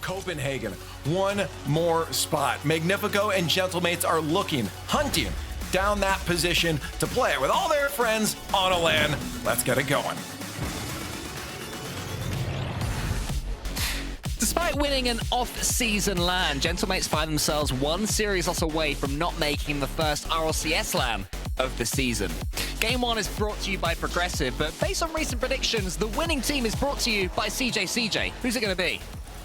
Copenhagen, one more spot. Magnifico and Gentlemates are looking, hunting down that position to play it with all their friends on a LAN. Let's get it going. Despite winning an off-season LAN, Gentlemates find themselves one series loss away from not making the first RLCS LAN of the season. Game 1 is brought to you by Progressive, but based on recent predictions, the winning team is brought to you by CJ. Who's it going to be?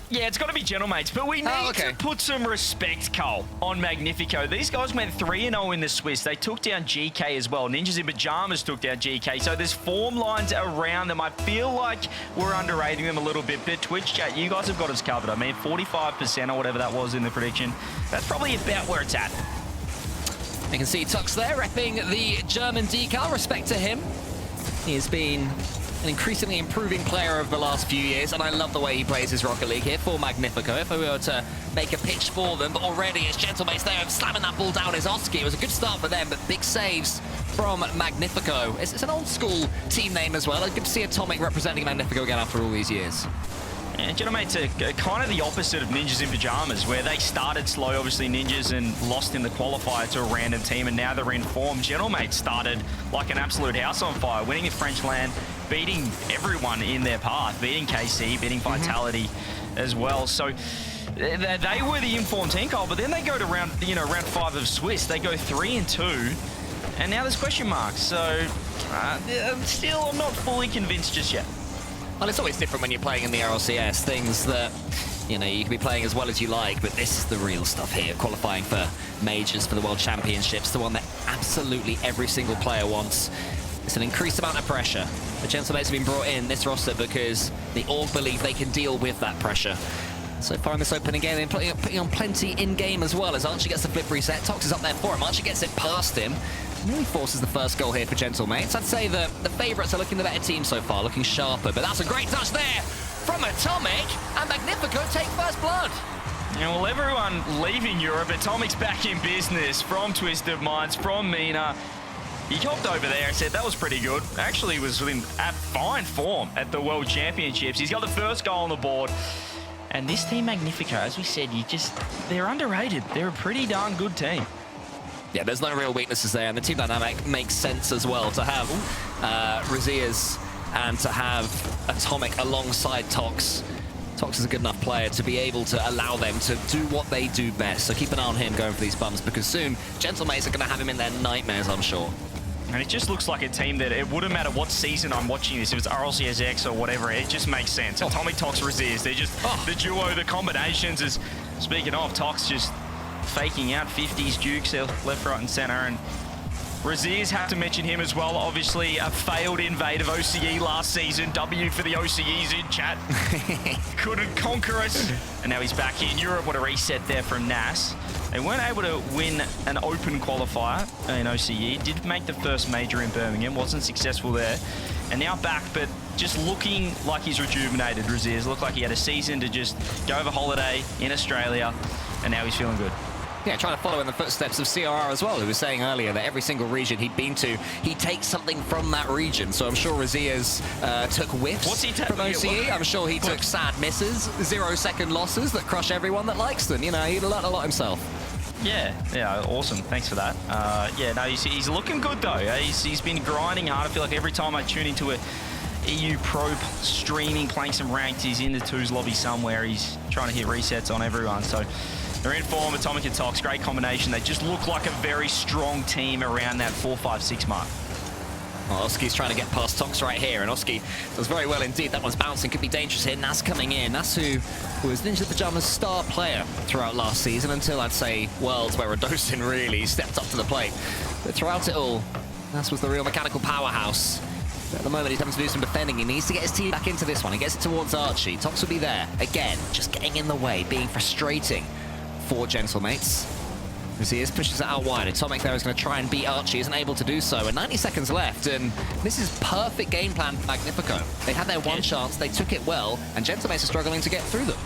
Yeah, it's got to be Gentlemates, but we need to put some respect, Cole, on Magnifico. These guys went 3-0 in the Swiss. They took down GK as well. Ninjas in Pajamas took down GK, so there's form lines around them. I feel like we're underrating them a little bit, but Twitch chat, you guys have got us covered. I mean, 45% or whatever that was in the prediction. That's probably about where it's at. You can see Tux there repping the German decal. Respect to him. He has been an increasingly improving player over the last few years, and I love the way he plays his Rocket League here for Magnifico. If I were to make a pitch for them, but already it's Gentlemates there and slamming that ball down is Oski. It was a good start for them, but big saves from Magnifico. It's an old school team name as well. It's good to see Atomic representing Magnifico again after all these years. Yeah, Gentlemates are kind of the opposite of Ninjas in Pajamas, where they started slow, obviously Ninjas, and lost in the qualifier to a random team, and now they're in form. Gentlemates started like an absolute house on fire, winning the French LAN, beating everyone in their path, beating KC, beating Vitality as well. So they were the informed team, Cole, but then they go to round 5 of Swiss. They go 3-2, and now there's question marks. So still, I'm not fully convinced just yet. Well, it's always different when you're playing in the RLCS. Things that, you can be playing as well as you like, but this is the real stuff here. Qualifying for majors, for the World Championships, the one that absolutely every single player wants. It's an increased amount of pressure. The Gentlemates have been brought in this roster because the org believe they can deal with that pressure. So far in this opening game, they're putting on plenty in-game as well, as Archie gets the flip reset. Tox is up there for him. Archie gets it past him. Nearly forces the first goal here for Gentlemates. I'd say that the favourites are looking the better team so far, looking sharper, but that's a great touch there from Atomic, and Magnifico take first blood. And well, everyone leaving Europe, Atomic's back in business from Twisted Minds, from Mina. He hopped over there and said that was pretty good. Actually was in fine form at the World Championships. He's got the first goal on the board. And this team, Magnifico, as we said, they're underrated. They're a pretty darn good team. Yeah, there's no real weaknesses there, and the team dynamic makes sense as well to have Razias and to have Atomic alongside Tox. Tox is a good enough player to be able to allow them to do what they do best. So keep an eye on him going for these bumps, because soon Gentlemates are going to have him in their nightmares, I'm sure. And it just looks like a team that it wouldn't matter what season I'm watching this, if it's RLCS X or whatever, it just makes sense. Atomic, Tox, Razias, they're just the duo, the combinations. Is speaking of, Tox just faking out 50s, Dukes left, right, and center. And Razias, have to mention him as well. Obviously, a failed invade of OCE last season. W for the OCEs in chat. Couldn't conquer us. And now he's back in Europe. What a reset there from NAS. They weren't able to win an open qualifier in OCE. Did make the first major in Birmingham. Wasn't successful there. And now back, but just looking like he's rejuvenated, Razias. Looked like he had a season to just go over holiday in Australia. And now he's feeling good. Yeah, trying to follow in the footsteps of CRR as well, who was saying earlier that every single region he'd been to, he takes something from that region. So I'm sure Razias took whiffs from OCE. I'm sure he took sad misses, 0-second losses that crush everyone that likes them. He learned a lot himself. Yeah, awesome. Thanks for that. Yeah, no, he's looking good though. He's been grinding hard. I feel like every time I tune into a EU Pro streaming, playing some ranked, he's in the twos lobby somewhere. He's trying to hit resets on everyone. So they're in form. Atomic and Tox, great combination. They just look like a very strong team around that 4-5-6 mark. Well, Oski's trying to get past Tox right here, and Oski does very well indeed. That one's bouncing, could be dangerous here. Nas coming in. Nas, who was Ninja Pajamas' star player throughout last season, until I'd say Worlds, where Radosin really stepped up to the plate. But throughout it all, Nas was the real mechanical powerhouse. But at the moment, he's having to do some defending. He needs to get his team back into this one. He gets it towards Archie. Tox will be there. Again, just getting in the way, being frustrating for Gentlemates. Razias pushes it out wide. Atomic there is going to try and beat Archie, isn't able to do so. And 90 seconds left, and this is perfect game plan for Magnifico. They had their one chance, they took it well, and Gentlemates are struggling to get through them.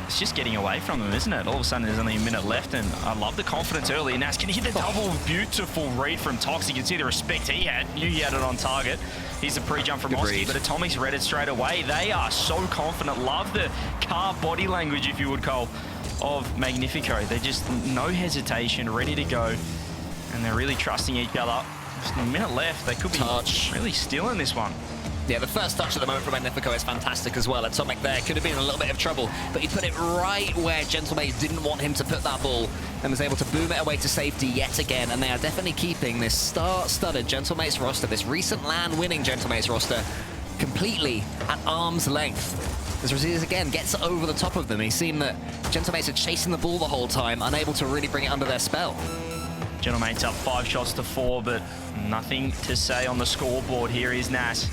it's just getting away from them, isn't it? All of a sudden, there's only a minute left, and I love the confidence early. Nas can hit the double. Beautiful read from Tox. You can see the respect he had. Knew he had it on target. Here's the pre-jump from Oski, but Atomic's read it straight away. They are so confident. Love the car body language, if you would call, of Magnifico. They're just no hesitation, ready to go, and they're really trusting each other. Just a minute left. They could be really stealing this one. Yeah, the first touch at the moment from Magnifico is fantastic as well. Atomic there could have been in a little bit of trouble, but he put it right where Gentlemates didn't want him to put that ball and was able to boom it away to safety yet again. And they are definitely keeping this star-studded Gentlemates roster, this recent LAN winning Gentlemates roster, completely at arm's length. As Raziz again gets over the top of them. He's seen that Gentlemates are chasing the ball the whole time, unable to really bring it under their spell. Gentlemates up 5 shots to 4, but nothing to say on the scoreboard. Here is Nas.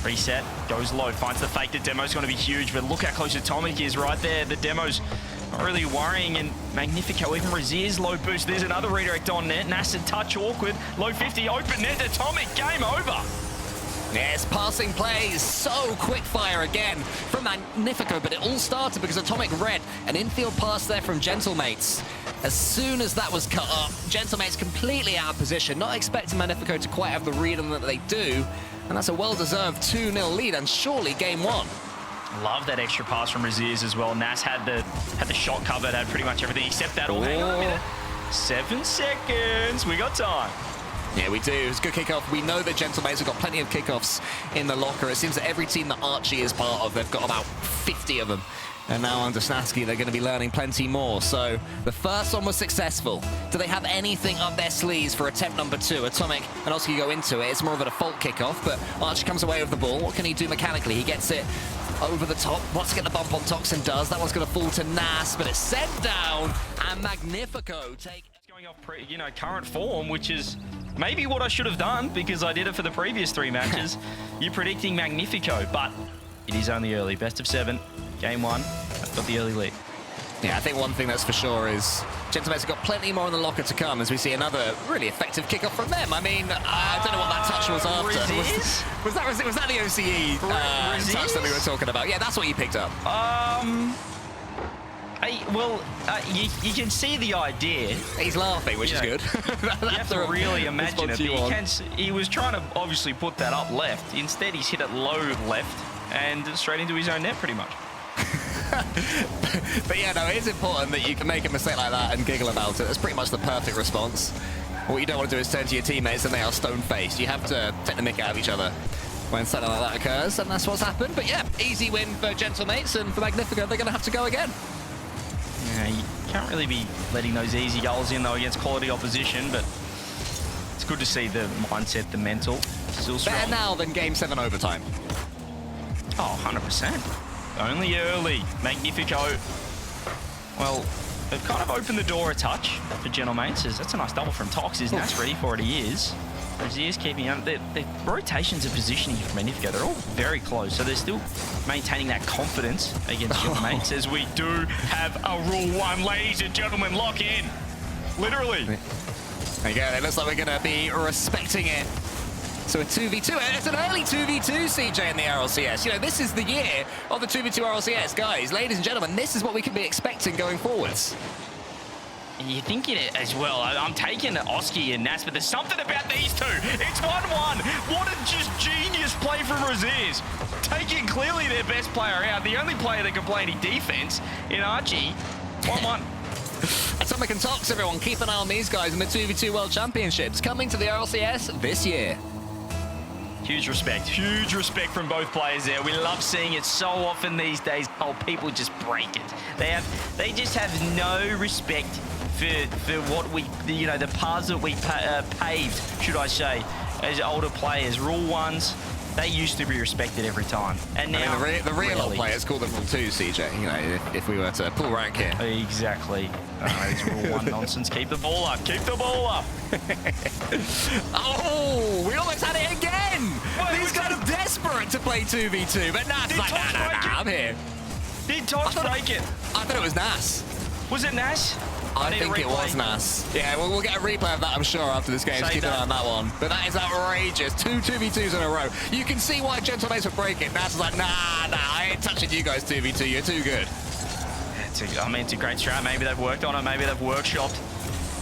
Reset, goes low, finds the fake. The demo's going to be huge, but look how close Atomic is right there. The demo's not really worrying, and Magnifico, even Raziz, low boost. There's another redirect on net. Nas a touch awkward. Low 50, open net. Atomic, game over. Yes, passing plays, so quick fire again from Magnifico, but it all started because Atomic read an infield pass there from Gentlemates. As soon as that was cut up, Gentlemates completely out of position, not expecting Magnifico to quite have the read on that they do, and that's a well-deserved 2-0 lead, and surely game one. Love that extra pass from Raziz as well. Nas had the shot covered, had pretty much everything except that. Oh, hang on a minute. 7 seconds, we got time. Yeah, we do. It's a good kickoff. We know that Gentlemates have got plenty of kickoffs in the locker. It seems that every team that Archie is part of, they've got about 50 of them. And now under Snasky, they're going to be learning plenty more. So the first one was successful. Do they have anything up their sleeves for attempt number 2? Atomic and Oski go into it. It's more of a default kickoff, but Archie comes away with the ball. What can he do mechanically? He gets it over the top. Wants to get the bump on Toxin, does. That one's going to fall to Nas, but it's sent down. And Magnifico take... It's going off current form, which is maybe what I should have done because I did it for the previous 3 matches. You're predicting Magnifico, but it is only early. Best of 7. Game 1, that's got the early lead. Yeah, I think one thing that's for sure is Gentlemates have got plenty more in the locker to come as we see another really effective kickoff from them. I mean, I don't know what that touch was after. Was that the OCE touch that we were talking about? Yeah, that's what you picked up. You can see the idea. He's laughing, which is good. You have to really imagine it. He was trying to obviously put that up left. Instead, he's hit it low left and straight into his own net pretty much. But yeah, no, it is important that you can make a mistake like that and giggle about it. That's pretty much the perfect response. What you don't want to do is turn to your teammates and they are stone-faced. You have to take the mick out of each other when something like that occurs, and that's what's happened. But yeah, easy win for Gentlemates, and for Magnifico, they're going to have to go again. Yeah, you can't really be letting those easy goals in, though, against quality opposition, but it's good to see the mindset, the mental, still strong. Better now than Game 7 overtime. Oh, 100%. Only early. Magnifico, well, they've kind of opened the door a touch for Gentlemates. That's a nice double from Tox. Is Nats ready for it? He is. He is keeping up. The rotations of positioning for Magnifico, they're all very close, so they're still maintaining that confidence against Gentlemates as we do have a Rule 1. Ladies and gentlemen, lock in. Literally. There you go. It looks like we're going to be respecting it. So a 2v2, it's an early 2v2, CJ, in the RLCS. You know, this is the year of the 2v2 RLCS. Guys, ladies and gentlemen, this is what we can be expecting going forwards. And you're thinking it as well. I'm taking Oski and Nas, but there's something about these two. It's 1-1. What a just genius play from Raziz. Taking clearly their best player out. The only player that can play any defense in Archie. 1-1. Atomic and Tox, everyone, keep an eye on these guys in the 2v2 World Championships coming to the RLCS this year. Huge respect from both players there. We love seeing it so often these days. Oh, people just break it. They just have no respect for what we, you know, the paths that we paved, should I say, as older players. Rule 1s, they used to be respected every time. And now, I mean, the real old players call them Rule 2, CJ, you know, if we were to pull rank here. Exactly. It's Rule 1 nonsense. Keep the ball up. Keep the ball up. Oh, we almost had it again. Well, these guys are desperate to play 2v2, but Nas is like, nah, I'm here. Did Tox break it? I thought it was Nas. Was it Nas? I think it was Nas. Yeah, we'll get a replay of that, I'm sure, after this game. So keep an eye on that one. But that is outrageous. 2 2v2s in a row. You can see why Gentlemates would break it. Nas is like, nah, I ain't touching you guys 2v2. You're too good. I mean, it's a great strat. Maybe they've worked on it. Maybe they've workshopped,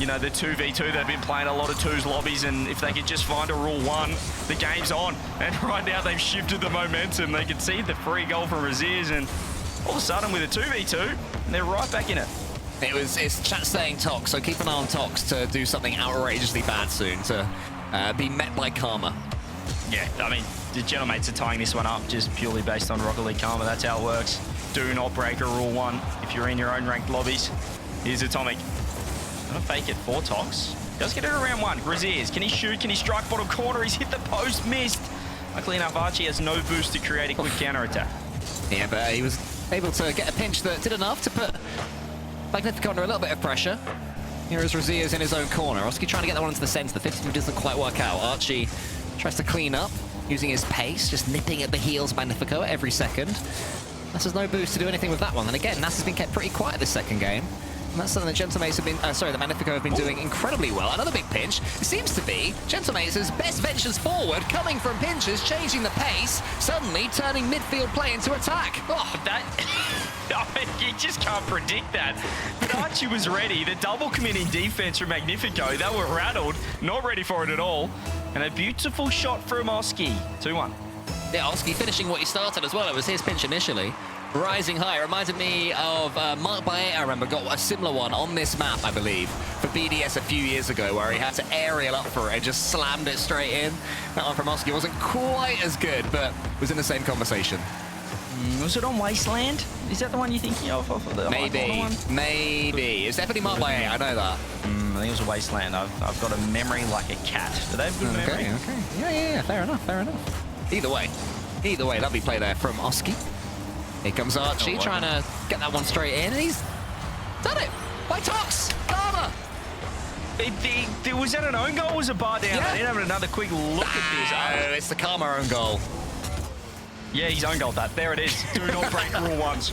you know, the 2v2. They've been playing a lot of twos lobbies, and if they could just find a rule 1, the game's on. And right now they've shifted the momentum. They can see the free goal from Raziers, and all of a sudden with a 2v2, they're right back in it. It's chat saying Tox, so keep an eye on Tox to do something outrageously bad soon, to be met by karma. Yeah, I mean, the Gentlemates are tying this one up just purely based on Rocket League karma. That's how it works. Do not break a rule 1 if you're in your own ranked lobbies. Here's Atomic. Gonna fake it for Tox. Does get it around 1. Raziers, can he shoot? Can he strike bottom corner? He's hit the post, missed. Luckily enough, Archie has no boost to create a quick counter attack. Yeah, but he was able to get a pinch that did enough to put Magnifico under a little bit of pressure. Here is Raziers in his own corner. Oski trying to get that one into the centre. The 50 move doesn't quite work out. Archie tries to clean up, using his pace, just nipping at the heels of Magnifico every second. Nas has no boost to do anything with that one. And again, Nas has been kept pretty quiet this second game. And that's something that Gentlemates have been, the Magnifico have been doing incredibly well. Another big pinch. It seems to be Gentlemates' best ventures forward, coming from pinches, changing the pace, suddenly turning midfield play into attack. Oh. That, I mean, you just can't predict that. But Archie was ready. The double committing defense from Magnifico, they were rattled, not ready for it at all. And a beautiful shot from Oski. 2-1. Yeah, Oski finishing what he started as well. It was his pinch initially. Rising high. It reminded me of Mark Baet, I remember, got a similar one on this map, I believe, for BDS a few years ago, where he had to aerial up for it and just slammed it straight in. That one from Oski wasn't quite as good, but was in the same conversation. Was it on Wasteland? Is that the one you're thinking of? Maybe. Maybe. It's definitely Mark Baet, I know that. I think it was a Wasteland. I've got a memory like a cat. Do they have good memory? Okay. Yeah, fair enough. Either way, lovely play there from Oski. Here comes Archie, trying to get that one straight in, and he's done it by Tox. Karma. Was that an own goal or was it bar down? Yeah. I didn't have another quick look at this. Oh, it's the Karma own goal. Yeah, he's own goal that. There it is. Do not break rule 1s.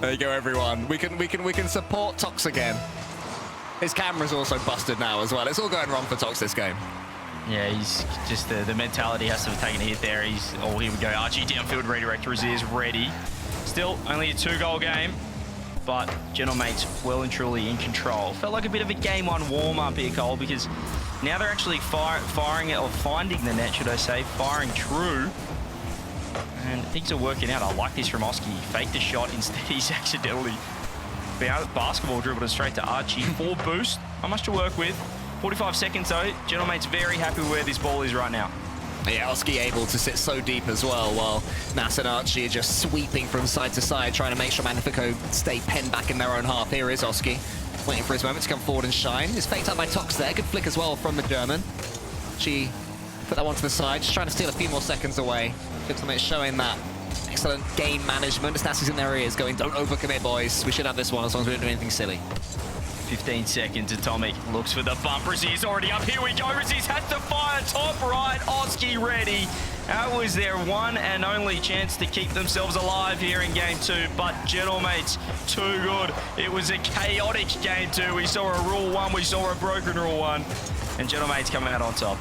There you go, everyone. We can support Tox again. His camera's also busted now as well. It's all going wrong for Tox this game. Yeah, he's just the mentality has to have taken a hit there. Here we go. Archie downfield redirect. Raziers ready. Still only a 2-goal game, but Gentlemates well and truly in control. Felt like a bit of a game 1 warm-up here, Cole, because now they're actually firing it, or finding the net, should I say, firing true. And things are working out. I like this from Oski. He faked the shot, instead he's accidentally basketball dribbled it straight to Archie. 4 boost. Not much to work with. 45 seconds though. Gentlemate's very happy where this ball is right now. Yeah, Oski able to sit so deep as well, while Nas and Archie are just sweeping from side to side, trying to make sure Magnifico stay penned back in their own half. Here is Oski, waiting for his moment to come forward and shine. He's faked out by Tox there. Good flick as well from the German. She put that one to the side, just trying to steal a few more seconds away. Gentlemates showing that excellent game management. As Nas is in their ears going, don't overcommit, boys. We should have this one as long as we don't do anything silly. 15 seconds, Atomic looks for the bump. Raziers already up. Here we go. Raziers has to fire top right. Oski ready. That was their one and only chance to keep themselves alive here in game 2. But Gentlemates, too good. It was a chaotic game 2. We saw a rule 1. We saw a broken rule 1. And Gentlemates coming out on top.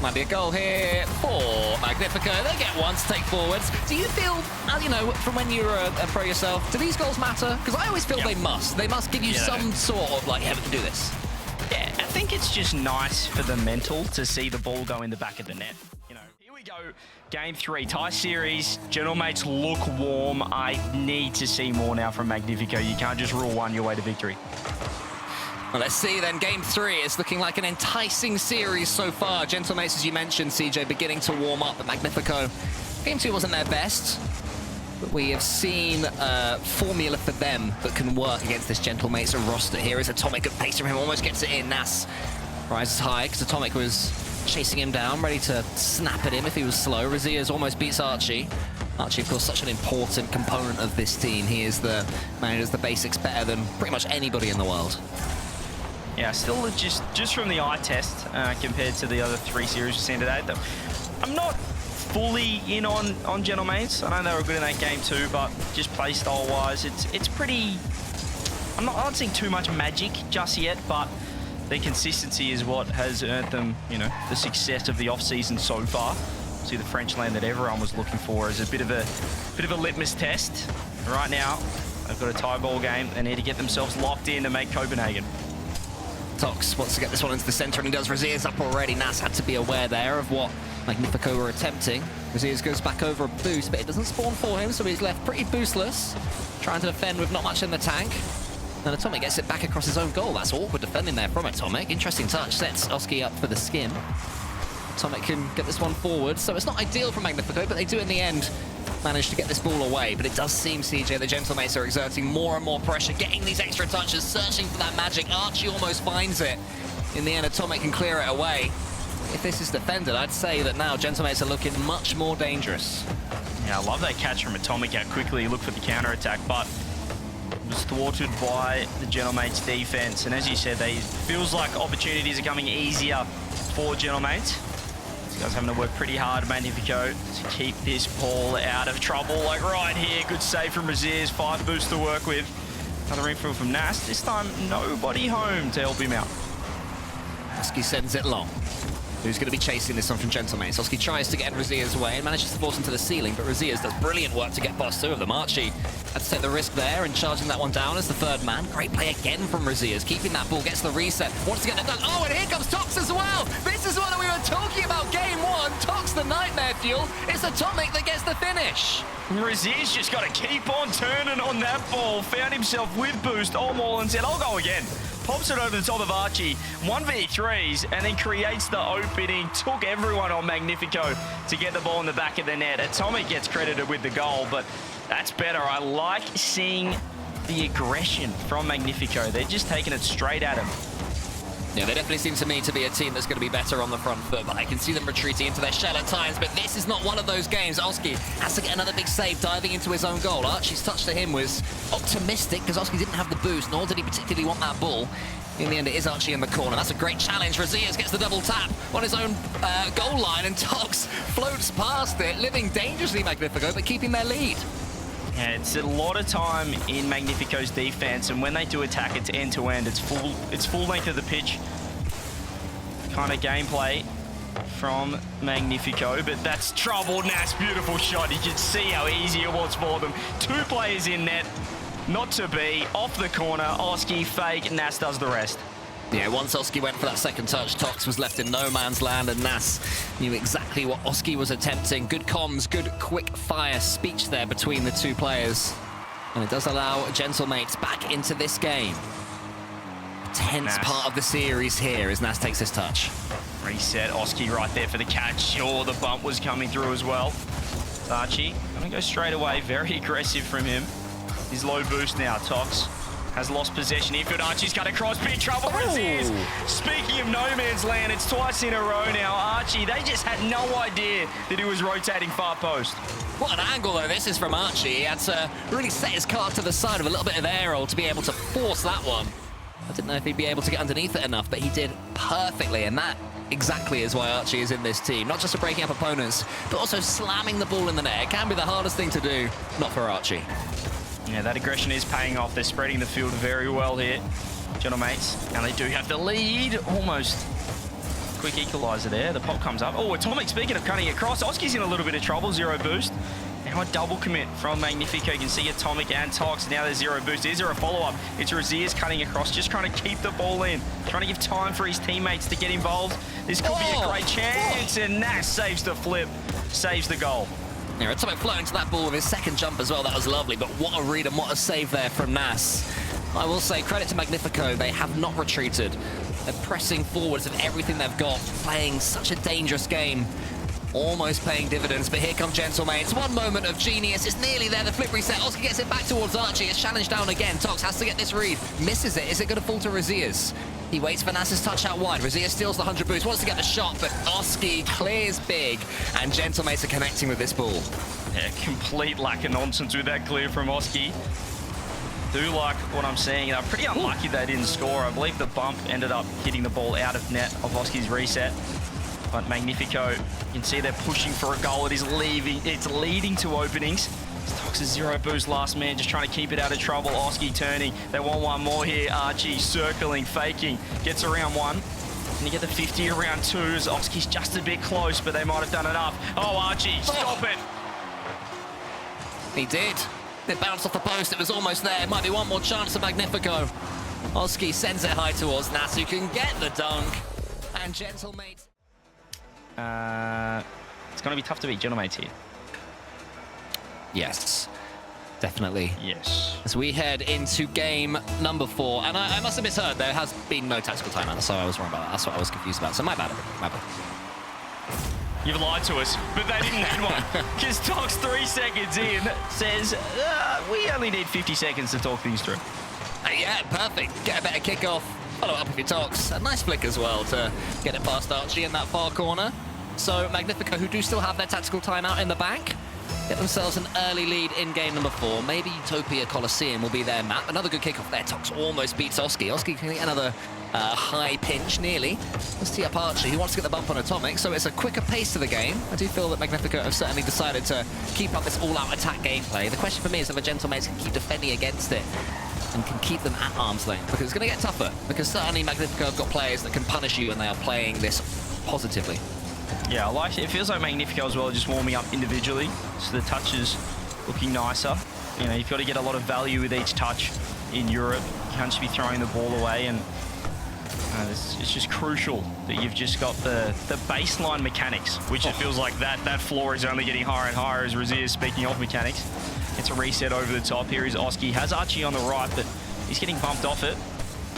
Might be a goal here for Magnifico. They get one to take forwards. Do you feel, you know, from when you were a pro yourself, do these goals matter? Because I always feel they must. They must give you some sort of, like, yeah, we can do this. Yeah, I think it's just nice for the mental to see the ball go in the back of the net. You know, here we go. Game 3, tie series. Gentlemates look warm. I need to see more now from Magnifico. You can't just rule 1 your way to victory. Well, let's see then. Game 3 is looking like an enticing series so far. Gentlemates, as you mentioned, CJ, beginning to warm up, but Magnifico, Game 2 wasn't their best, but we have seen a formula for them that can work against this Gentlemates roster. Here is Atomic at pace from him, almost gets it in. Nas rises high because Atomic was chasing him down, ready to snap at him if he was slow. Raziers almost beats Archie. Archie, of course, such an important component of this team. He is the man who does the basics better than pretty much anybody in the world. Yeah, still just from the eye test compared to the other 3 series we've seen today. I'm not fully in on Gentlemates. I know they were good in that game too, but just play style wise, it's pretty. I'm not seeing too much magic just yet, but their consistency is what has earned them, you know, the success of the off season so far. See the French land that everyone was looking for as a bit of a litmus test. Right now, they've got a tie ball game. They need to get themselves locked in to make Copenhagen. Tox wants to get this one into the center, and he does. Razier's up already. Nas had to be aware there of what Magnifico were attempting. Razier goes back over a boost, but it doesn't spawn for him, so he's left pretty boostless, trying to defend with not much in the tank. Then Atomic gets it back across his own goal. That's awkward defending there from Atomic. Interesting touch, sets Oski up for the skin. Atomic can get this one forward, so it's not ideal for Magnifico, but they do in the end manage to get this ball away. But it does seem, CJ, the Gentlemates are exerting more and more pressure, getting these extra touches, searching for that magic. Archie almost finds it. In the end, Atomic can clear it away. If this is defended, I'd say that now Gentlemates are looking much more dangerous. Yeah, I love that catch from Atomic, how quickly he looked for the counter-attack, but was thwarted by the Gentlemates defense. And as you said, feels like opportunities are coming easier for Gentlemates. These guys having to work pretty hard, Magnifico, to keep this ball out of trouble. Like right here, good save from Razier's, 5 boosts to work with. Another infield from Nas. This time, nobody home to help him out. Oski sends it long. Who's going to be chasing this one from Gentlemates? Oski tries to get in Razier's way and manages to force him to the ceiling, but Razier's does brilliant work to get past 2 of them. Archie had to take the risk there and charging that one down as the 3rd man. Great play again from Razier's, keeping that ball, gets the reset, wants to get it done. Oh, and here comes Tox as well! This is what we were talking about game 1. Tox the nightmare fuel. It's Atomic that gets the finish. Razier's just got to keep on turning on that ball. Found himself with boost all more and said, I'll go again. Pops it over the top of Archie, 1v3s, and then creates the opening. Took everyone on Magnifico to get the ball in the back of the net. Atomic gets credited with the goal, but that's better. I like seeing the aggression from Magnifico. They're just taking it straight at him. Yeah, they definitely seem to me to be a team that's going to be better on the front foot, but I can see them retreating into their shell at times, but this is not one of those games. Oski has to get another big save, diving into his own goal. Archie's touch to him was optimistic because Oski didn't have the boost, nor did he particularly want that ball. In the end, it is Archie in the corner. That's a great challenge. Razier's gets the double tap on his own goal line, and Tox floats past it, living dangerously, Magnifico, but keeping their lead. Yeah, it's a lot of time in Magnifico's defense, and when they do attack, it's end-to-end. It's full length of the pitch kind of gameplay from Magnifico, but that's trouble. Nas, beautiful shot. You can see how easy it was for them. 2 players in net, not to be. Off the corner, Oski fake, Nas does the rest. Yeah, once Oski went for that second touch, Tox was left in no man's land, and Nas knew exactly what Oski was attempting. Good comms, good quick fire speech there between the 2 players. And it does allow Gentlemates back into this game. Tense part of the series here as Nas takes his touch. Reset, Oski right there for the catch. Sure, the bump was coming through as well. Archie, gonna go straight away. Very aggressive from him. He's low boost now, Tox. Has lost possession. Infield, Archie's cut across. Big trouble for Razier's. Speaking of no man's land, it's twice in a row now. Archie, they just had no idea that he was rotating far post. What an angle, though, this is from Archie. He had to really set his car to the side of a little bit of air roll to be able to force that one. I didn't know if he'd be able to get underneath it enough, but he did perfectly, and that exactly is why Archie is in this team. Not just for breaking up opponents, but also slamming the ball in the net. It can be the hardest thing to do, not for Archie. Yeah, that aggression is paying off. They're spreading the field very well here, Gentlemates. And they do have the lead, almost. Quick equaliser there. The pop comes up. Oh, Atomic, speaking of cutting across, Oski's in a little bit of trouble, 0 boost. Now a double commit from Magnifico. You can see Atomic and Tox. Now there's 0 boost. Is there a follow-up? It's Razier's cutting across, just trying to keep the ball in, trying to give time for his teammates to get involved. This could be a great chance, and Nas saves the flip, saves the goal. Yeah, Atomic floating to that ball with his second jump as well. That was lovely, but what a read and what a save there from Nas. I will say credit to Magnifico. They have not retreated. They're pressing forwards with everything they've got, playing such a dangerous game. Almost paying dividends, but here come Gentlemates. One moment of genius. It's nearly there. The flip reset. Oski gets it back towards Archie. It's challenged down again. Tox has to get this read. Misses it. Is it going to fall to Razier's? He waits for Nas's touch out wide. Razier steals the 100 boost. Wants to get the shot, but Oski clears big. And Gentlemates are connecting with this ball. Yeah, complete lack of nonsense with that clear from Oski. Do like what I'm seeing. They're pretty unlucky they didn't score. I believe the bump ended up hitting the ball out of net of Oski's reset. But Magnifico, you can see they're pushing for a goal. It is leading to openings. Tox's 0 boost, last man, just trying to keep it out of trouble. Oski turning. They want one more here. Archie circling, faking. Gets around one. Can you get the 50 around 2? Oski's just a bit close, but they might have done enough. Oh, Archie, stop it. He did. It bounced off the post. It was almost there. Might be one more chance of Magnifico. Oski sends it high towards Nas, who can get the dunk. And Gentlemates. It's going to be tough to beat Gentlemates here. Yes, definitely. Yes. As we head into game number 4, and I must have misheard, there has been no tactical timeout, so I was wrong about that. That's what I was confused about. So my bad. You've lied to us, but they didn't need one. Because Tox 3 seconds in says, we only need 50 seconds to talk things through. Yeah, perfect. Get a better kickoff. Follow up with your Tox. A nice flick as well to get it past Archie in that far corner. So Magnifico, who do still have their tactical timeout in the bank, get themselves an early lead in game number 4. Maybe Utopia Coliseum will be their map. Another good kickoff there. Tox almost beats Oski. Oski can get another high pinch, nearly. Let's tee up Archie. He wants to get the bump on Atomic, so it's a quicker pace to the game. I do feel that Magnifico have certainly decided to keep up this all-out attack gameplay. The question for me is if the Gentlemates can keep defending against it and can keep them at arm's length, because it's going to get tougher. Because certainly Magnifico have got players that can punish you when they are playing this positively. Yeah, I like it. It feels like Magnifico as well, just warming up individually. So the touches looking nicer. You know, you've got to get a lot of value with each touch in Europe. You can't just be throwing the ball away, and it's just crucial that you've just got the baseline mechanics, which it feels like that floor is only getting higher and higher as Razir is speaking of mechanics. It's a reset over the top. Here is Oski. Has Archie on the right, but he's getting bumped off it.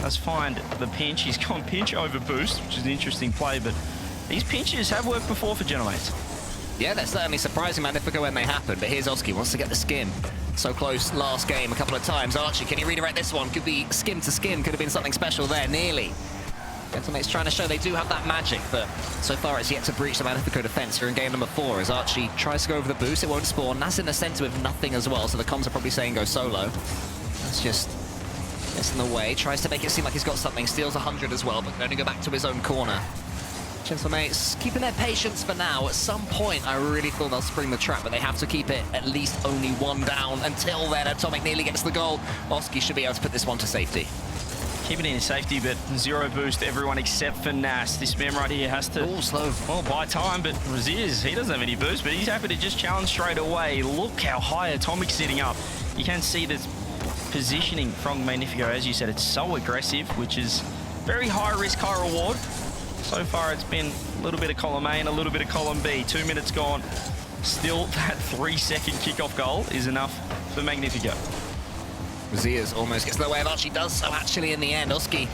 Let's find the pinch. He's gone pinch over boost, which is an interesting play, but these pinches have worked before for Gentlemates. Yeah, they're certainly surprising Magnifico when they happen, but here's Oski, wants to get the skim. So close last game a couple of times. Archie, can he redirect this one? Could be skim to skim, could have been something special there, nearly. Gentlemates trying to show they do have that magic, but so far it's yet to breach the Magnifico defense. We're in game number 4 as Archie tries to go over the boost. It won't spawn. Nas in the center with nothing as well, so the comms are probably saying go solo. That's just gets in the way. Tries to make it seem like he's got something. Steals 100 as well, but can only go back to his own corner. Gentlemates keeping their patience for now. At some point, I really thought they'll spring the trap, but they have to keep it at least only 1 down. Until then, Atomic nearly gets the goal. Oski should be able to put this one to safety. Keep it in safety, but 0 boost everyone except for Nas. This man right here has to buy time, but Razir, he doesn't have any boost, but he's happy to just challenge straight away. Look how high Atomic's sitting up. You can see this positioning from Magnifico. As you said, it's so aggressive, which is very high risk, high reward. So far, it's been a little bit of column A and a little bit of column B. 2 minutes gone. Still, that 3-second kickoff goal is enough for Magnifico. Razir's almost gets in the way of Archie, does so actually in the end. Oski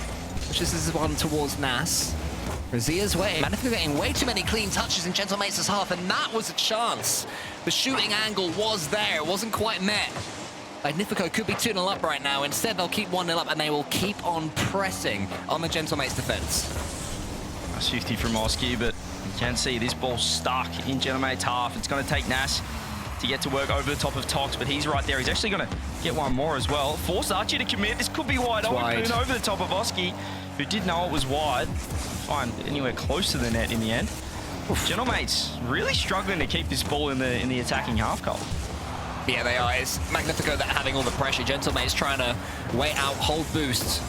pushes this one towards Nas. Razir's way. Magnifico getting way too many clean touches in Gentlemates' half, and that was a chance. The shooting angle was there, it wasn't quite met. Magnifico could be 2-0 up right now. Instead, they'll keep 1-0 up, and they will keep on pressing on the Gentlemates' defense. Nice 50 from Oski, but you can see this ball stuck in Gentlemates' half. It's going to take Nas to get to work over the top of Tox, but he's right there. He's actually going to get one more as well. Force Archie to commit. This could be wide open over the top of Oski, who did know it was wide. Find anywhere close to the net in the end. Gentlemates really struggling to keep this ball in the attacking half, Cole. Yeah, they are. It's Magnifico that are having all the pressure. Gentlemates trying to wait out, hold boosts,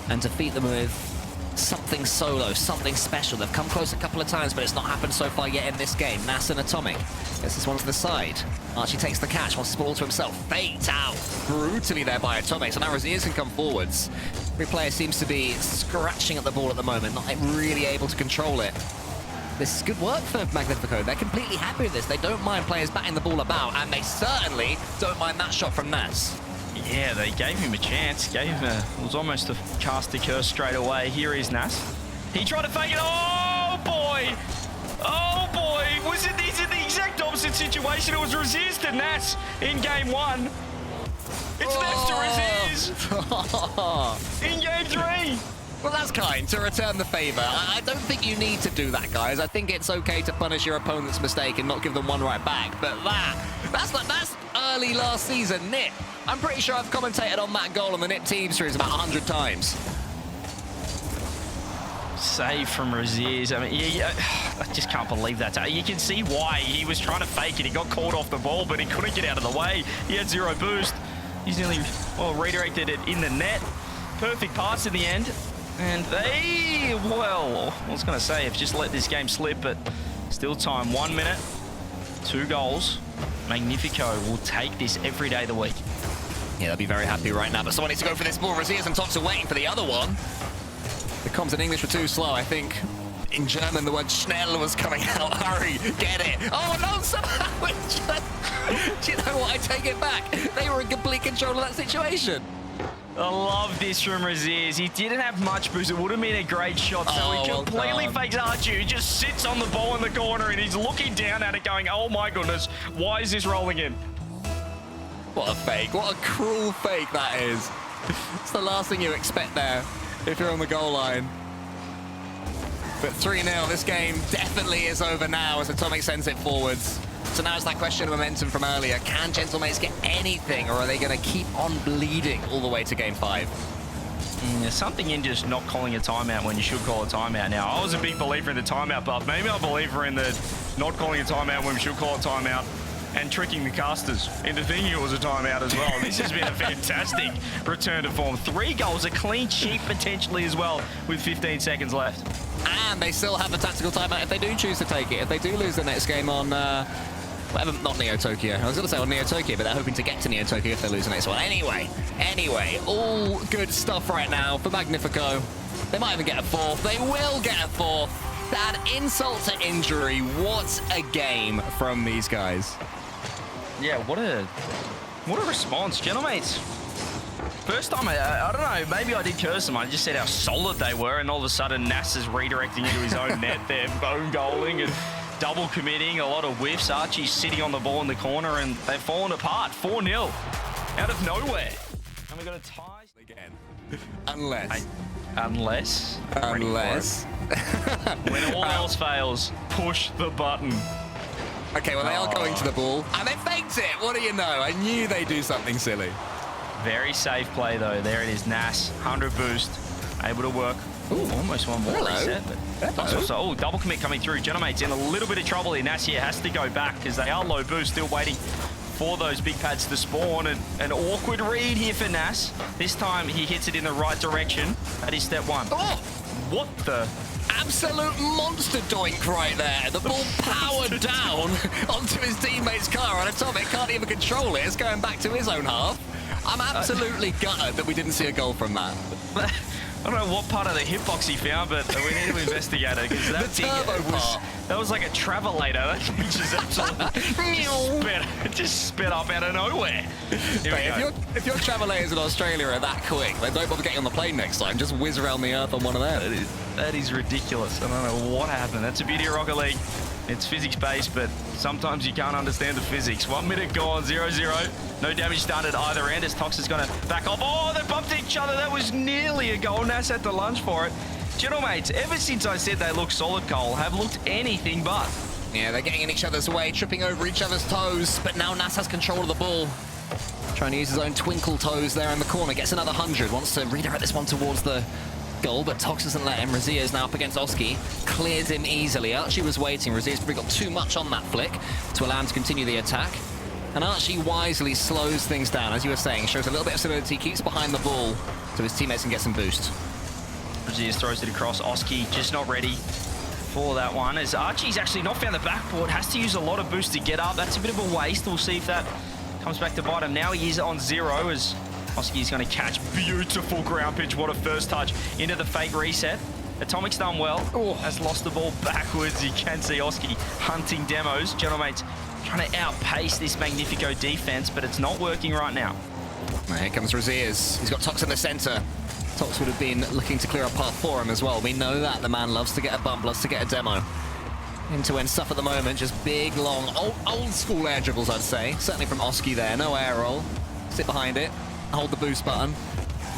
and defeat them with something solo, something special. They've come close a couple of times, but it's not happened so far yet in this game. Nas and Atomic gets this one to the side. Archie takes the catch, wants to ball to himself. Faked out brutally there by Atomic, so now Razir can come forwards. Every player seems to be scratching at the ball at the moment, not really able to control it. This is good work for Magnifico. They're completely happy with this. They don't mind players batting the ball about, and they certainly don't mind that shot from Nas. Yeah, they gave him a chance. It was almost a cast a curse straight away. Here is Nas. He tried to fake it. Oh, boy. Oh, boy. Was it the exact opposite situation? It was Razir's to Nas in game 1. It's Nas to Razir's in game 3. Well, that's kind, to return the favour. I don't think you need to do that, guys. I think it's okay to punish your opponent's mistake and not give them one right back. But that's early last season NIP. I'm pretty sure I've commentated on that goal on the NIP team series about 100 times. Save from Razir. I mean, I just can't believe that. You can see why. He was trying to fake it. He got caught off the ball, but he couldn't get out of the way. He had 0 boost. He's nearly, redirected it in the net. Perfect pass in the end. And they, well, I was going to say, have just let this game slip, but still time. 1 minute, 2 goals. Magnifico will take this every day of the week. Yeah, they'll be very happy right now, but someone needs to go for this ball. Rosiers and Tox are waiting for the other one. The comms in English were too slow. I think in German the word schnell was coming out. Hurry, get it. Oh no, somehow it just... Do you know what? I take it back. They were in complete control of that situation. I love this from Rosiers. He didn't have much boost. It would have been a great shot. So he completely fakes Archie. He just sits on the ball in the corner and he's looking down at it going, oh my goodness, why is this rolling in? What a fake. What a cruel fake that is. It's the last thing you expect there if you're on the goal line. But 3-0, this game definitely is over now as Atomic sends it forwards. So now it's that question of momentum from earlier. Can Gentlemates get anything, or are they going to keep on bleeding all the way to Game 5? There's something in just not calling a timeout when you should call a timeout now. I was a big believer in the timeout buff. Maybe I'm a believer in the not calling a timeout when we should call a timeout and tricking the casters into thinking it was a timeout as well. This has been a fantastic return to form. 3 goals, a clean sheet potentially as well with 15 seconds left. And they still have the tactical timeout if they do choose to take it. If they do lose the next game on... not Neo Tokyo. I was going to say on Neo Tokyo, but they're hoping to get to Neo Tokyo if they lose the next one. Anyway, all good stuff right now for Magnifico. They might even get a 4th. They will get a 4th. That insult to injury. What a game from these guys. Yeah, what a response. Gentlemates, first time, I don't know, maybe I did curse them. I just said how solid they were, and all of a sudden Nass is redirecting into his own net. They're own goaling and double committing, a lot of whiffs. Archie's sitting on the ball in the corner, and they've fallen apart. 4-0 out of nowhere. And we got a tie again. Unless. When all else fails, push the button. Okay, well, they are going to the ball, and they faked it. What do you know? I knew they'd do something silly. Very safe play, though. There it is, Nass. 100 boost. Able to work. Ooh, almost one more reset. But also, double commit coming through. Gentlemates in a little bit of trouble here. Nass here has to go back because they are low boost, still waiting for those big pads to spawn. And an awkward read here for Nass. This time, he hits it in the right direction. That is step 1. Oh! What the... Absolute monster doink right there. The ball powered down onto his teammate's car, and Atomic can't even control it. It's going back to his own half. I'm absolutely gutted that we didn't see a goal from that. I don't know what part of the hitbox he found, but we need to investigate it because that thing was like a travelator. That thing just absolutely just sped up out of nowhere. If your travelators in Australia are that quick, then don't bother getting on the plane next time. Just whiz around the earth on one of them. That is ridiculous. I don't know what happened. That's the beauty of Rocket League. It's physics-based, but sometimes you can't understand the physics. 1 minute gone, 0-0. No damage done at either end as Tox is going to back off. Oh, they bumped each other. That was nearly a goal. Nass had to lunge for it. Gentlemates, ever since I said they look solid, Cole, have looked anything but. Yeah, they're getting in each other's way, tripping over each other's toes, but now Nass has control of the ball. Trying to use his own twinkle toes there in the corner. Gets another 100. Wants to redirect this one towards the goal, but Tox doesn't let him. Razia is now up against Oski. Clears him easily. Archie was waiting. Razia's probably got too much on that flick to allow him to continue the attack. And Archie wisely slows things down, as you were saying. Shows a little bit of solidity, keeps behind the ball so his teammates can get some boost. Razia throws it across. Oski just not ready for that one, as Archie's actually not found the backboard. Has to use a lot of boost to get up. That's a bit of a waste. We'll see if that comes back to bite him. Now he is on 0 as Oski's going to catch. Beautiful ground pitch. What a first touch into the fake reset. Atomic's done well. Has lost the ball backwards. You can see Oski hunting demos. Gentlemates trying to outpace this Magnifico defense, but it's not working right now. Here comes Raziers. He's got Tox in the center. Tox would have been looking to clear a path for him as well. We know that. The man loves to get a bump, loves to get a demo. End-to-end stuff at the moment. Just big, long, old school air dribbles, I'd say. Certainly from Oski there. No air roll. Sit behind it. Hold the boost button.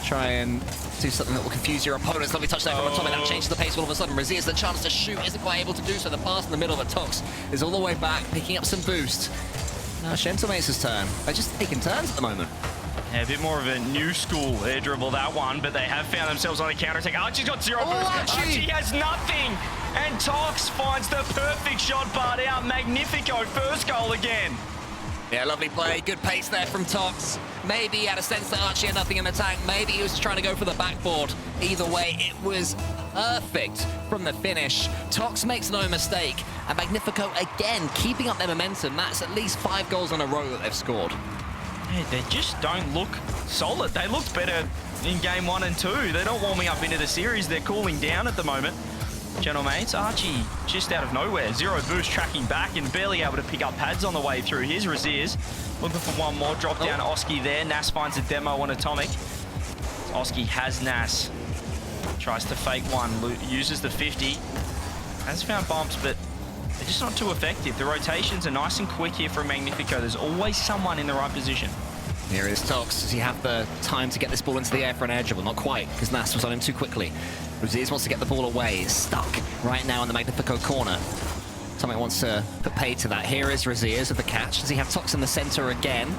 Try and do something that will confuse your opponents. Lovely touch there from Atomic. That changes the pace all of a sudden. Raziers the chance to shoot. Isn't quite able to do so. The pass in the middle of a Tox is all the way back, picking up some boost. Now Gentlemates' turn. They're just taking turns at the moment. Yeah, a bit more of a new school air dribble, that one, but they have found themselves on a counter-attack. Archie's got 0 boost. Archie has nothing. And Tox finds the perfect shot, but out. Magnifico, first goal again. Yeah, lovely play. Good pace there from Tox. Maybe he had a sense that Archie had nothing in the tank. Maybe he was trying to go for the backboard. Either way, it was perfect from the finish. Tox makes no mistake. And Magnifico, again, keeping up their momentum. That's at least 5 goals in a row that they've scored. Yeah, they just don't look solid. They looked better in game 1 and 2. They're not warming up into the series. They're cooling down at the moment. Gentlemen, Archie just out of nowhere. 0 boost tracking back and barely able to pick up pads on the way through his Raziers. Looking for one more. Drop down Oski there. Nas finds a demo on Atomic. Oski has Nas. Tries to fake one. Uses the 50. Has found bumps, but they're just not too effective. The rotations are nice and quick here from Magnifico. There's always someone in the right position. Here is Tox. Does he have the time to get this ball into the air for an edge? Well, not quite, because Nas was on him too quickly. Raziers wants to get the ball away. It's stuck right now in the Magnifico corner. Atomic wants to put pay to that. Here is Raziers with the catch. Does he have Tox in the center again?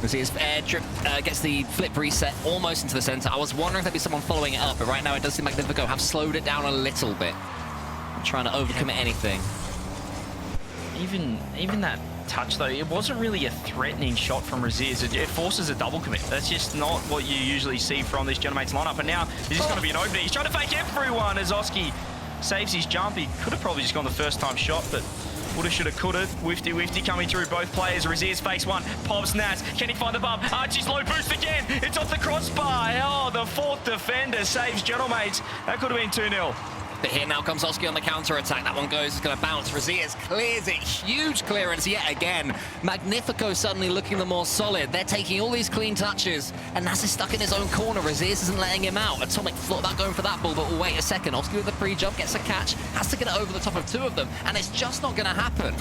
Raziers air drip gets the flip reset almost into the center. I was wondering if there'd be someone following it up, but right now it does seem Magnifico have slowed it down a little bit. I'm trying to overcommit anything. Even that touch though, it wasn't really a threatening shot from Raziers. It forces a double commit. That's just not what you usually see from this Gentlemates lineup. And now is this going to be an opening? He's trying to fake everyone as Oski saves his jump. He could have probably just gone the first time shot, but woulda, shoulda, coulda. Wifty coming through both players. Raziers fakes one. Pops Nas. Can he find the bump? Archie's low boost again. It's off the crossbar. Oh, the 4th defender saves Gentlemates. That could have been 2-0. But here now comes Oski on the counter-attack. That one goes, it's going to bounce. Raziers clears it. Huge clearance yet again. Magnifico suddenly looking the more solid. They're taking all these clean touches, and Nas is stuck in his own corner. Raziers isn't letting him out. Atomic thought about going for that ball, but wait a second. Oski with the pre-jump, gets a catch, has to get it over the top of 2 of them, and it's just not going to happen.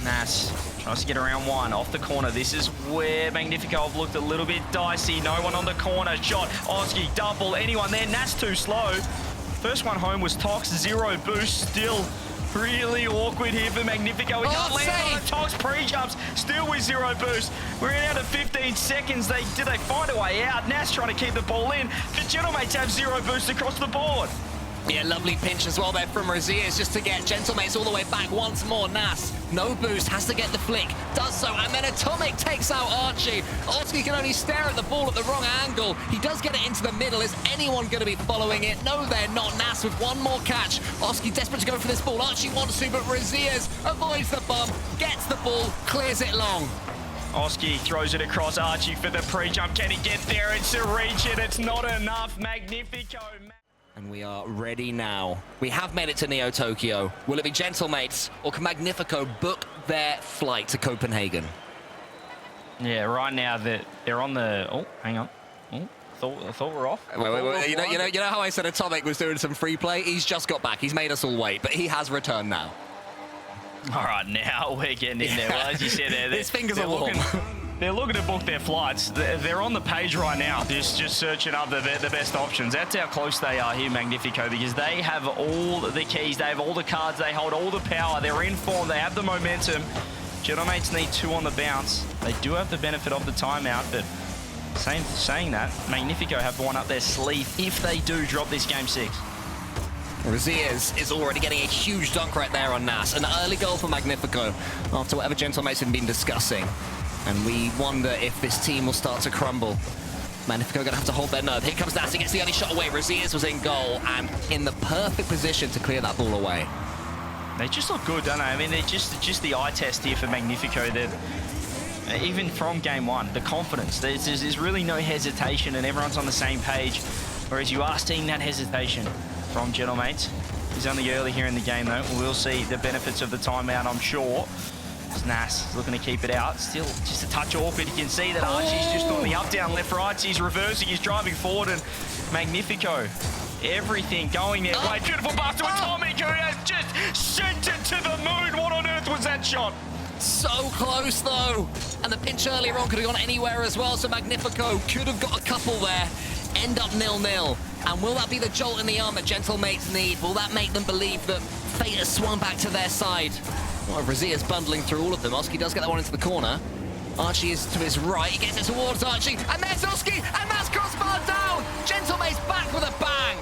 Nas tries to get around one off the corner. This is where Magnifico have looked a little bit dicey. No one on the corner. Shot. Oski, double. Anyone there? Nas too slow. First one home was Tox, 0 boost, still really awkward here for Magnifico. He can't land on it. Tox pre-jumps, still with 0 boost. We're in out of 15 seconds. Did they find a way out? Nas trying to keep the ball in. The Gentlemates have 0 boost across the board. Yeah, lovely pinch as well there from Raziers just to get Gentlemates all the way back once more. Nas, no boost, has to get the flick, does so, and then Atomic takes out Archie. Oski can only stare at the ball at the wrong angle. He does get it into the middle. Is anyone going to be following it? No, they're not. Nas with one more catch. Oski desperate to go for this ball. Archie wants to, but Raziers avoids the bump, gets the ball, clears it long. Oski throws it across Archie for the pre-jump. Can he get there? It's a reach and it's not enough. Magnifico. And we are ready now. We have made it to Neo Tokyo. Will it be Gentlemates or can Magnifico book their flight to Copenhagen? Yeah, right now they're on the... Oh, hang on. Oh, I thought we're off. Wait. You know how I said Atomic was doing some free play? He's just got back. He's made us all wait, but he has returned now. All right, now we're getting in there. Well, as you said, his fingers are warm. They're looking to book their flights. They're on the page right now, just searching up the best options. That's how close they are here, Magnifico, because they have all the keys, they have all the cards, they hold all the power, they're in form, they have the momentum. Gentlemates need 2 on the bounce. They do have the benefit of the timeout, but saying that, Magnifico have one up their sleeve if they do drop this game 6. Raziers is already getting a huge dunk right there on Nas. An early goal for Magnifico after whatever Gentlemates have been discussing. And we wonder if this team will start to crumble. Magnifico going to have to hold their nerve. Here comes Nas, he gets the only shot away. Raziers was in goal and in the perfect position to clear that ball away. They just look good, don't they? I mean, they're just the eye test here for Magnifico. Even from game 1, the confidence. There's really no hesitation and everyone's on the same page. Whereas you are seeing that hesitation from Gentlemates. He's only early here in the game, though. We'll see the benefits of the timeout, I'm sure. Nas is looking to keep it out. Still just a touch awkward. You can see that Archie's just on the up-down left-right. He's reversing, he's driving forward, and Magnifico, everything going their way. Beautiful pass to Atomic, who has just sent it to the moon. What on earth was that shot? So close, though. And the pinch earlier on could have gone anywhere as well, so Magnifico could have got a couple there. End up 0-0. And will that be the jolt in the arm that Gentlemates need? Will that make them believe that fate has swung back to their side? Well, Raziers bundling through all of them. Oski does get that one into the corner. Archie is to his right. He gets it towards Archie. And there's Oski. And that's crossbar down. Gentlemates back with a bang.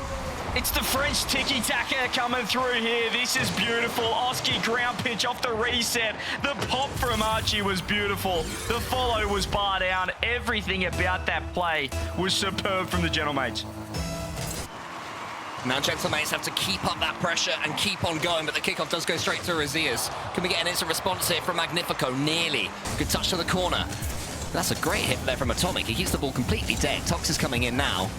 It's the French tiki-taka coming through here. This is beautiful. Oski ground pitch off the reset. The pop from Archie was beautiful. The follow was bar down. Everything about that play was superb from the Gentlemates. Now Gentlemates have to keep up that pressure and keep on going, but the kickoff does go straight to Razias. Can we get an instant response here from Magnifico? Nearly. Good touch to the corner. That's a great hit there from Atomic. He keeps the ball completely dead. Tox is coming in now.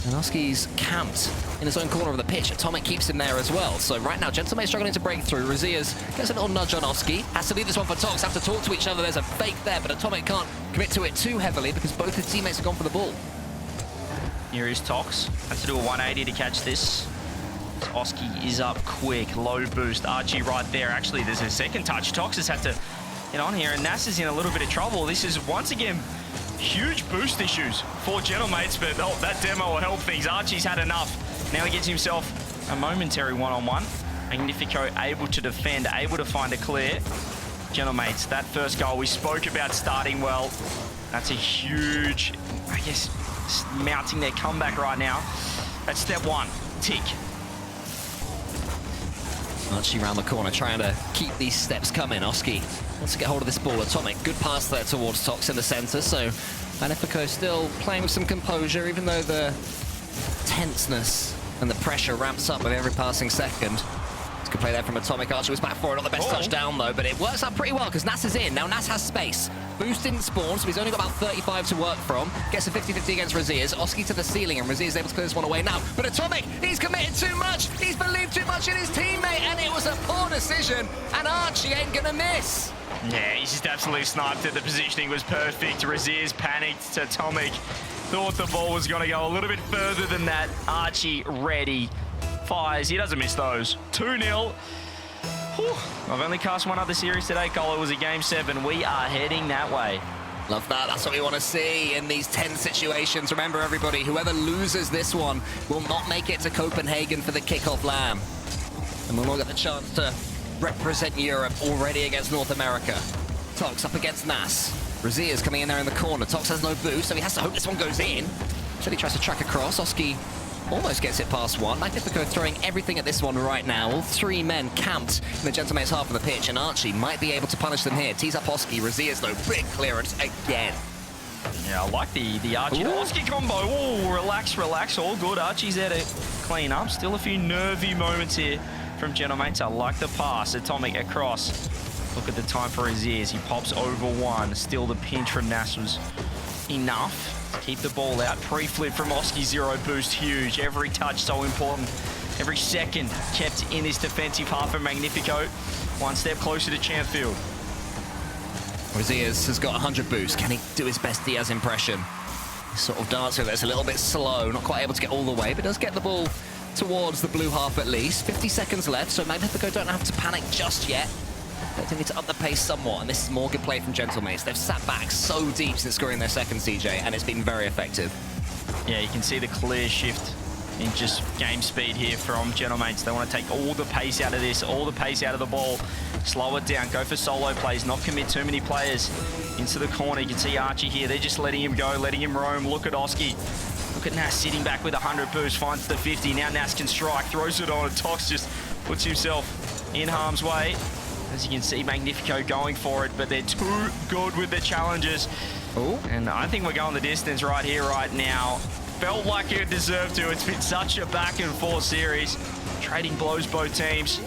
And Oski's camped in his own corner of the pitch. Atomic keeps him there as well. So right now, Gentlemates struggling to break through. Razias gets a little nudge on Oski. Has to leave this one for Tox. Have to talk to each other. There's a fake there, but Atomic can't commit to it too heavily because both his teammates have gone for the ball. Here is Tox. Has to do a 180 to catch this. Oski is up quick. Low boost. Archie right there. Actually, there's a second touch. Tox has had to get on here, and Nas is in a little bit of trouble. This is, once again, huge boost issues for Gentlemates, but that demo will help things. Archie's had enough. Now he gets himself a momentary one-on-one. Magnifico able to defend, able to find a clear. Gentlemates, that first goal we spoke about starting well. That's a huge, I guess, mounting their comeback right now. That's step one, tick. Archie around the corner trying to keep these steps coming. Oski wants to get hold of this ball. Atomic, good pass there towards Tox in the center. So Magnifico still playing with some composure, even though the tenseness and the pressure ramps up with every passing second. It's a good play there from Atomic. Archie was back for it. Not the best touchdown though, but it works out pretty well because Nas is in. Now Nas has space. Boost didn't spawn, so he's only got about 35 to work from. Gets a 50-50 against Razias. Oski to the ceiling, and Razias is able to clear this one away now. But Atomic, he's committed too much. He's believed too much in his teammate, and it was a poor decision. And Archie ain't gonna miss. Yeah, he's just absolutely sniped it. The positioning was perfect. Razias panicked. Atomic thought the ball was gonna go a little bit further than that. Archie ready. Fires, he doesn't miss those. 2-0. I've only cast one other series today, Cole. It was a Game 7. We are heading that way. Love that. That's what we want to see in these tense situations. Remember, everybody, whoever loses this one will not make it to Copenhagen for the kickoff lamb. And we'll all get the chance to represent Europe already against North America. Tox up against Nas. Razias coming in there in the corner. Tox has no boost, so he has to hope this one goes in. So he tries to track across. Oski almost gets it past one. Magnifico throwing everything at this one right now. All three men camped in the Gentlemates half of the pitch, and Archie might be able to punish them here. Tees up Oski. Razias, though, big clearance again. Yeah, I like the Archie to Oski combo. Oh, relax, relax. All good. Archie's there to clean up. Still a few nervy moments here from Gentlemates. I like the pass. Atomic across. Look at the time for Razias. He pops over one. Still the pinch from Nas was enough. Keep the ball out. Pre-flip from Oski, zero boost, huge. Every touch so important. Every second kept in this defensive half of Magnifico. One step closer to Champfield. Razias has got 100 boost. Can he do his best Diaz impression? He's sort of dancing that's a little bit slow, not quite able to get all the way, but does get the ball towards the blue half at least. 50 seconds left, so Magnifico don't have to panic just yet. They need to up the pace somewhat, and this is more good play from Gentlemates. They've sat back so deep since scoring their second, CJ, and it's been very effective. Yeah, you can see the clear shift in just game speed here from Gentlemates. They want to take all the pace out of this, all the pace out of the ball, slow it down, go for solo plays, not commit too many players into the corner. You can see Archie here. They're just letting him go, letting him roam. Look at Oski. Look at Nas sitting back with 100 boost, finds the 50. Now Nas can strike, throws it on, and Tox just puts himself in harm's way. As you can see, Magnifico going for it, but they're too good with the challenges. Ooh. And I think we're going the distance right here, right now. Felt like it deserved to. It's been such a back and forth series. Trading blows both teams,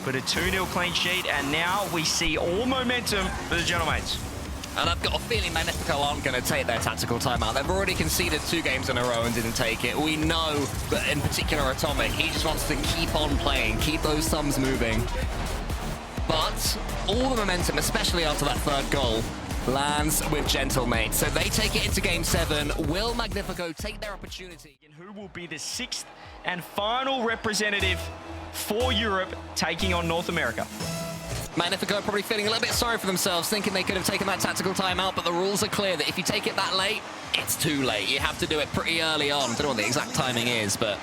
but a 2-0 clean sheet, and now we see all momentum for the Gentlemates. And I've got a feeling Magnifico aren't going to take their tactical timeout. They've already conceded 2 games in a row and didn't take it. We know that in particular Atomic, he just wants to keep on playing, keep those thumbs moving. But all the momentum, especially after that third goal, lands with Gentlemates. So they take it into Game 7. Will Magnifico take their opportunity? And who will be the 6th and final representative for Europe taking on North America? Magnifico probably feeling a little bit sorry for themselves, thinking they could have taken that tactical timeout, but the rules are clear that if you take it that late, it's too late. You have to do it pretty early on. I don't know what the exact timing is, but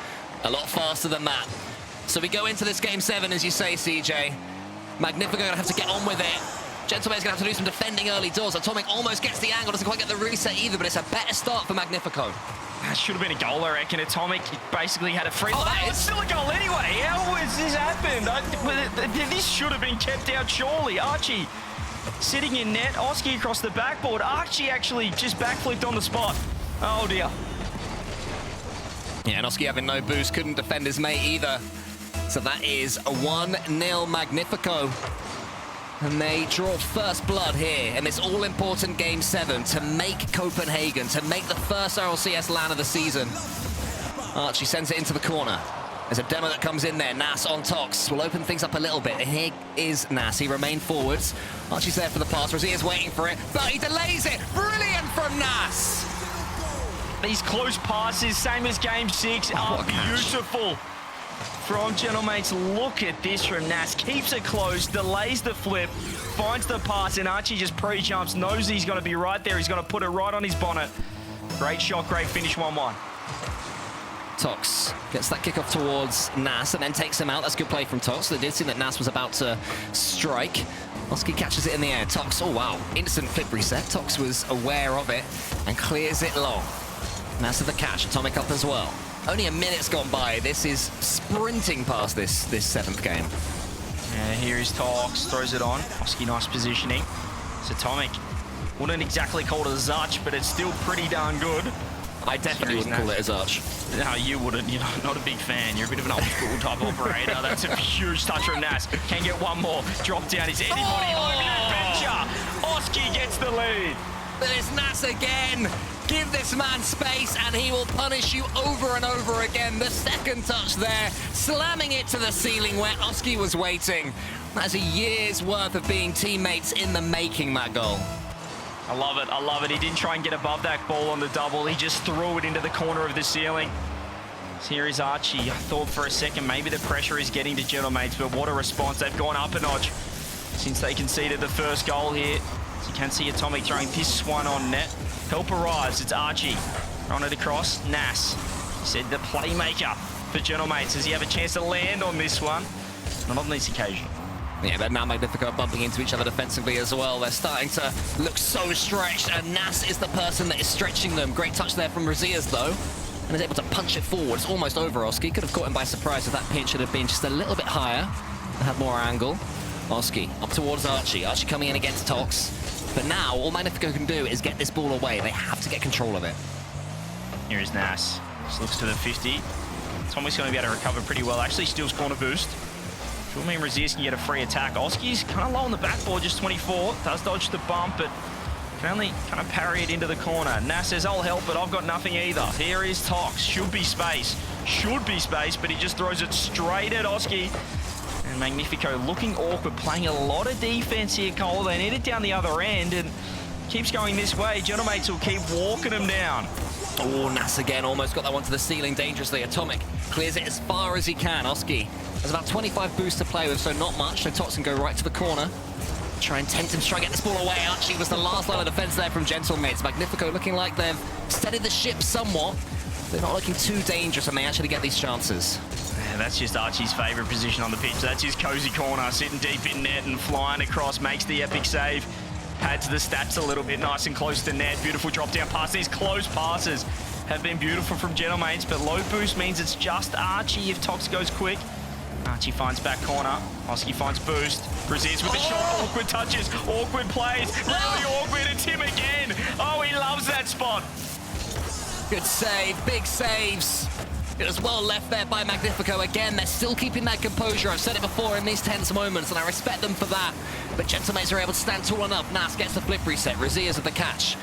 a lot faster than that. So we go into this Game 7, as you say, CJ. Magnifico gonna have to get on with it. Gentlemate's going to have to do some defending early doors. Atomic almost gets the angle, doesn't quite get the reset either, but it's a better start for Magnifico. That should have been a goal, I reckon. Atomic basically had a free... Oh, that is still a goal anyway. How has this happened? This should have been kept out, surely. Archie sitting in net. Oski across the backboard. Archie actually just backflipped on the spot. Oh, dear. Yeah, and Oski having no boost, couldn't defend his mate either. So that is a 1-0 Magnifico. And they draw first blood here in this all-important Game 7 to make Copenhagen, to make the first RLCS LAN of the season. Archie sends it into the corner. There's a demo that comes in there. Nas on Tox will open things up a little bit. And here is Nas. He remained forwards. Archie's there for the pass. Rosier's waiting for it, but he delays it. Brilliant from Nas. These close passes, same as Game 6, are beautiful from Gentlemates. Look at this from Nas. Keeps it close, delays the flip, finds the pass, and Archie just pre-jumps, knows he's going to be right there. He's going to put it right on his bonnet. Great shot, great finish, 1-1. Tox gets that kickoff towards Nas and then takes him out. That's good play from Tox. They did see that Nas was about to strike. Oski catches it in the air. Tox, oh wow, instant flip reset. Tox was aware of it and clears it long. Nas to the catch, Atomic up as well. Only a minute's gone by. This is sprinting past this seventh game. Yeah, here is Tox, throws it on. Oski, nice positioning. It's Atomic. Wouldn't exactly call it a Zarch, but it's still pretty darn good. I definitely wouldn't call it a Zarch. No, you wouldn't. You're not a big fan. You're a bit of an old school type operator. That's a huge touch from Nas. Can get one more. Drop down. Is anybody home in adventure? Oski gets the lead. But it's Nas again. Give this man space and he will punish you over and over again. The second touch there, slamming it to the ceiling where Oski was waiting. That's a year's worth of being teammates in the making, that goal. I love it, I love it. He didn't try and get above that ball on the double. He just threw it into the corner of the ceiling. So here is Archie. I thought for a second maybe the pressure is getting to Gentlemates, but what a response. They've gone up a notch since they conceded the first goal here. So you can see Atomic throwing this one on net. Help arrives, it's Archie. Run it across, Nas. He said the playmaker for Gentlemates. Does he have a chance to land on this one? Not on this occasion. Yeah, but now Magnifico bumping into each other defensively as well. They're starting to look so stretched, and Nas is the person that is stretching them. Great touch there from Rosiers, though, and is able to punch it forward. It's almost over, Oski. Could have caught him by surprise if that pinch should have been just a little bit higher and had more angle. Oski up towards Archie. Archie coming in against Tox. But now, all Magnifico can do is get this ball away. They have to get control of it. Here is Nas. Just looks to the 50. Tommy's going to be able to recover pretty well. Actually steals corner boost. Should mean Rosiers can get a free attack. Oski's kind of low on the backboard, just 24. Does dodge the bump, but can only kind of parry it into the corner. Nas says, I'll help, but I've got nothing either. Here is Tox. Should be space, but he just throws it straight at Oski. And Magnifico looking awkward, playing a lot of defense here, Cole. They need it down the other end, and keeps going this way. Gentlemates will keep walking him down. Oh, Nas again, almost got that one to the ceiling dangerously. Atomic clears it as far as he can. Oski has about 25 boosts to play with, so not much. So Tox can go right to the corner. Try and tempt him to try and get this ball away. Archie was the last line of defense there from Gentlemates. Magnifico looking like they've steadied the ship somewhat. They're not looking too dangerous when they actually get these chances. Yeah, that's just Archie's favourite position on the pitch. That's his cozy corner, sitting deep in net and flying across, makes the epic save. Pads the stats a little bit, nice and close to net. Beautiful drop down pass. These close passes have been beautiful from Gentlemates, but low boost means it's just Archie if Tox goes quick. Archie finds back corner. Oski finds boost. Rosiers with the shot. Awkward touches. Awkward plays. Really awkward. It's him again. Oh, he loves that spot. Good save. Big saves. It was well left there by Magnifico. Again, they're still keeping that composure. I've said it before in these tense moments, and I respect them for that. But Gentlemates are able to stand tall enough. Nas gets the flip reset. Rosiers with the catch.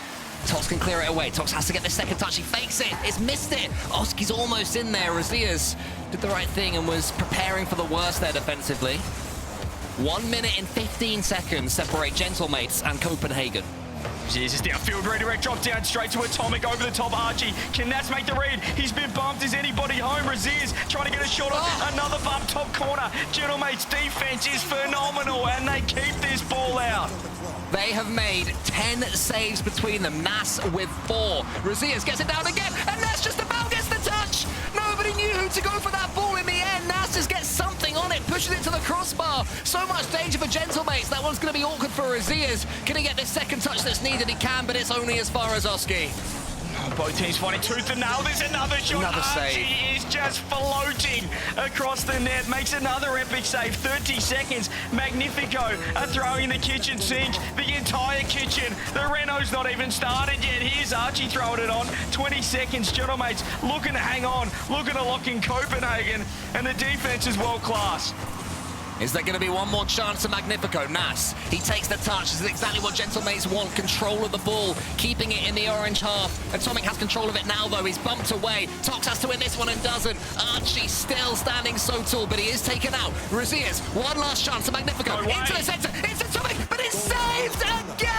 Tox can clear it away. Tox has to get the second touch. He fakes it. It's missed it. Oski's almost in there. Rosiers did the right thing and was preparing for the worst there defensively. 1 minute and 15 seconds separate Gentlemates and Copenhagen. Rosiers is downfield, redirect, drop down straight to Atomic, over the top Archie. Can Nas make the read? He's been bumped. Is anybody home? Rosiers trying to get a shot on another bump, top corner. Gentlemates' defense is phenomenal, and they keep this ball out. They have made 10 saves between them. Nas with 4. Rosiers gets it down again, and Nas just about gets the touch. Nobody knew who to go for that ball in the end. Nas just gets something on it. pushes it to the crossbar. So much danger for Gentlemates. That one's going to be awkward for Razias. Can he get this second touch that's needed? He can, but it's only as far as Oski. Both teams fighting tooth and nail. There's another shot. Another save. Archie is just floating across the net. Makes another epic save. 30 seconds. Magnifico are throwing the kitchen sink. The entire kitchen. The Renault's not even started yet. Here's Archie throwing it on. 20 seconds. Gentlemates looking to hang on. Looking to lock in Copenhagen. And the defense is world class. Is there going to be one more chance for Magnifico? Nas, he takes the touch. This is exactly what Gentlemates want. Control of the ball, keeping it in the orange half. Atomic has control of it now, though. He's bumped away. Tox has to win this one and doesn't. Archie still standing so tall, but he is taken out. Razias, one last chance for Magnifico. Into the center. It's Atomic, but it's saved again!